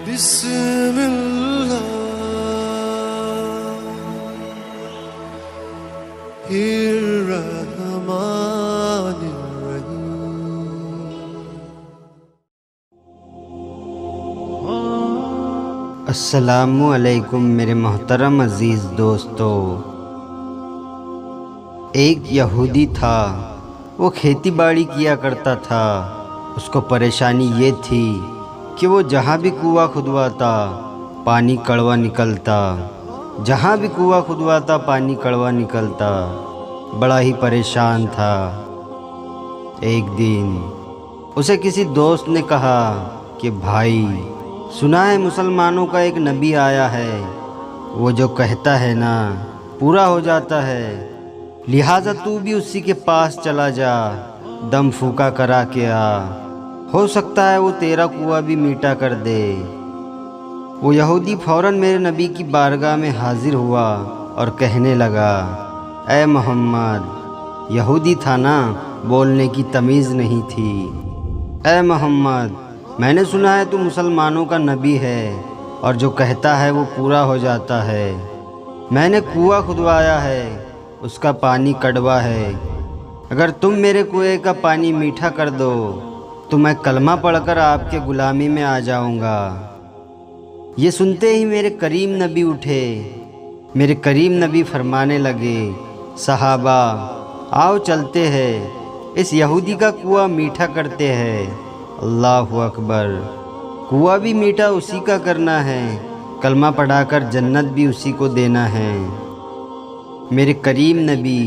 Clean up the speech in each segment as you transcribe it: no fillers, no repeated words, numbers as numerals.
بسم اللہ الرحمن الرحیم۔ السلام علیکم میرے محترم عزیز دوستو۔ ایک یہودی تھا، وہ کھیتی باڑی کیا کرتا تھا۔ اس کو پریشانی یہ تھی کہ وہ جہاں بھی کنواں کھدواتا پانی کڑوا نکلتا، جہاں بھی کنواں کھدواتا پانی کڑوا نکلتا۔ بڑا ہی پریشان تھا۔ ایک دن اسے کسی دوست نے کہا کہ بھائی، سنا ہے مسلمانوں کا ایک نبی آیا ہے، وہ جو کہتا ہے نا پورا ہو جاتا ہے، لہٰذا تو بھی اسی کے پاس چلا جا، دم پھونکا کرا کے آ، ہو سکتا ہے وہ تیرا کنواں بھی میٹھا کر دے۔ وہ یہودی فوراً میرے نبی کی بارگاہ میں حاضر ہوا اور کہنے لگا، اے محمد، یہودی تھا نا، بولنے کی تمیز نہیں تھی، اے محمد، میں نے سنا ہے تو مسلمانوں کا نبی ہے اور جو کہتا ہے وہ پورا ہو جاتا ہے۔ میں نے کنواں کھدوایا ہے، اس کا پانی کڑوا ہے، اگر تم میرے کنویں کا پانی میٹھا کر دو تو میں کلمہ پڑھ کر آپ کے غلامی میں آ جاؤں گا۔ یہ سنتے ہی میرے کریم نبی اٹھے۔ میرے کریم نبی فرمانے لگے، صحابہ آؤ چلتے ہیں، اس یہودی کا کنواں میٹھا کرتے ہیں۔ اللہ اکبر! کنواں بھی میٹھا اسی کا کرنا ہے، کلمہ پڑھا کر جنت بھی اسی کو دینا ہے۔ میرے کریم نبی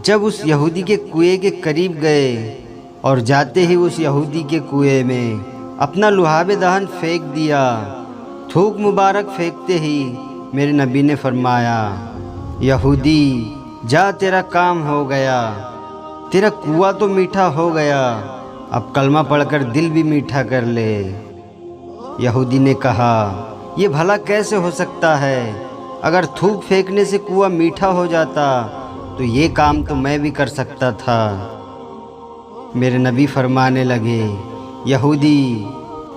جب اس یہودی کے کنویں کے قریب گئے اور جاتے ہی اس یہودی کے کنویں میں اپنا لعاب دہن پھینک دیا، تھوک مبارک پھینکتے ہی میرے نبی نے فرمایا، یہودی جا، تیرا کام ہو گیا، تیرا کنواں تو میٹھا ہو گیا، اب کلمہ پڑھ کر دل بھی میٹھا کر لے۔ یہودی نے کہا، یہ بھلا کیسے ہو سکتا ہے؟ اگر تھوک پھینکنے سے کنواں میٹھا ہو جاتا تو یہ کام تو میں بھی کر سکتا تھا۔ میرے نبی فرمانے لگے، یہودی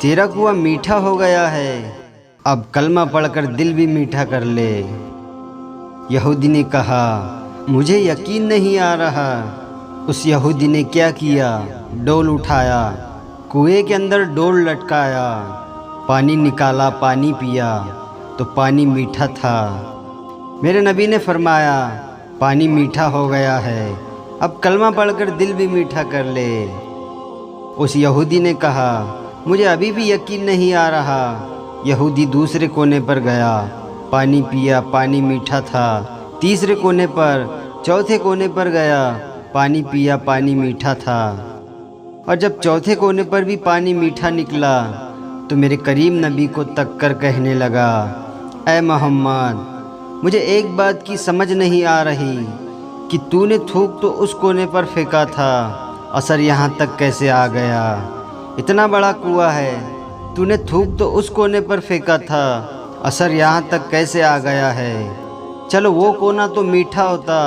تیرا کنواں میٹھا ہو گیا ہے، اب کلمہ پڑھ کر دل بھی میٹھا کر لے۔ یہودی نے کہا، مجھے یقین نہیں آ رہا۔ اس یہودی نے کیا کیا؟ ڈول اٹھایا، کنویں کے اندر ڈول لٹکایا، پانی نکالا، پانی پیا تو پانی میٹھا تھا۔ میرے نبی نے فرمایا، پانی میٹھا ہو گیا ہے، اب کلمہ پڑھ کر دل بھی میٹھا کر لے۔ اس یہودی نے کہا، مجھے ابھی بھی یقین نہیں آ رہا۔ یہودی دوسرے کونے پر گیا، پانی پیا، پانی میٹھا تھا۔ تیسرے کونے پر، چوتھے کونے پر گیا، پانی پیا، پانی میٹھا تھا۔ اور جب چوتھے کونے پر بھی پانی میٹھا نکلا تو میرے کریم نبی کو تک کر کہنے لگا، اے محمد، مجھے ایک بات کی سمجھ نہیں آ رہی کہ تو نے تھوک تو اس کونے پر پھینکا تھا، اثر یہاں تک کیسے آ گیا؟ اتنا بڑا کنواں ہے، تو نے تھوک تو اس کونے پر پھینکا تھا، اثر یہاں تک کیسے آ گیا ہے؟ چلو وہ کونا تو میٹھا ہوتا،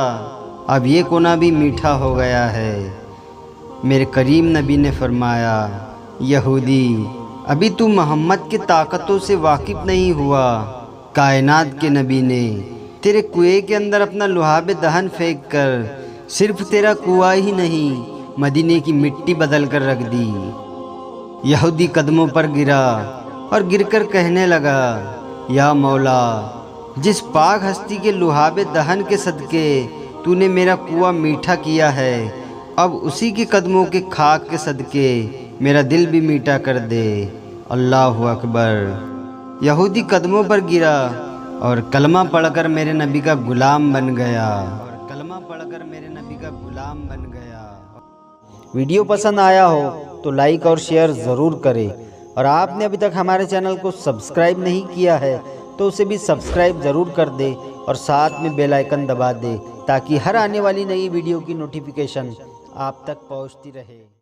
اب یہ کونا بھی میٹھا ہو گیا ہے۔ میرے کریم نبی نے فرمایا، یہودی ابھی تو محمد کی طاقتوں سے واقف نہیں ہوا۔ کائنات کے نبی نے تیرے کنویں کے اندر اپنا لعاب دہن پھینک کر صرف تیرا کنواں ہی نہیں، مدینے کی مٹی بدل کر رکھ دی۔ یہودی قدموں پر گرا اور گر کر کہنے لگا، یا مولا، جس پاک ہستی کے لعاب دہن کے صدقے تو نے میرا کنواں میٹھا کیا ہے، اب اسی کے قدموں کے خاک کے صدقے میرا دل بھی میٹھا کر دے۔ اللہ اکبر! یہودی قدموں پر گرا اور کلمہ پڑھ کر میرے نبی کا غلام بن گیا۔ ویڈیو پسند آیا ہو تو لائک اور شیئر ضرور کریں، اور آپ نے ابھی تک ہمارے چینل کو سبسکرائب نہیں کیا ہے تو اسے بھی سبسکرائب ضرور کر دیں اور ساتھ میں بیل آئیکن دبا دیں تاکہ ہر آنے والی نئی ویڈیو کی نوٹیفیکیشن آپ تک پہنچتی رہے۔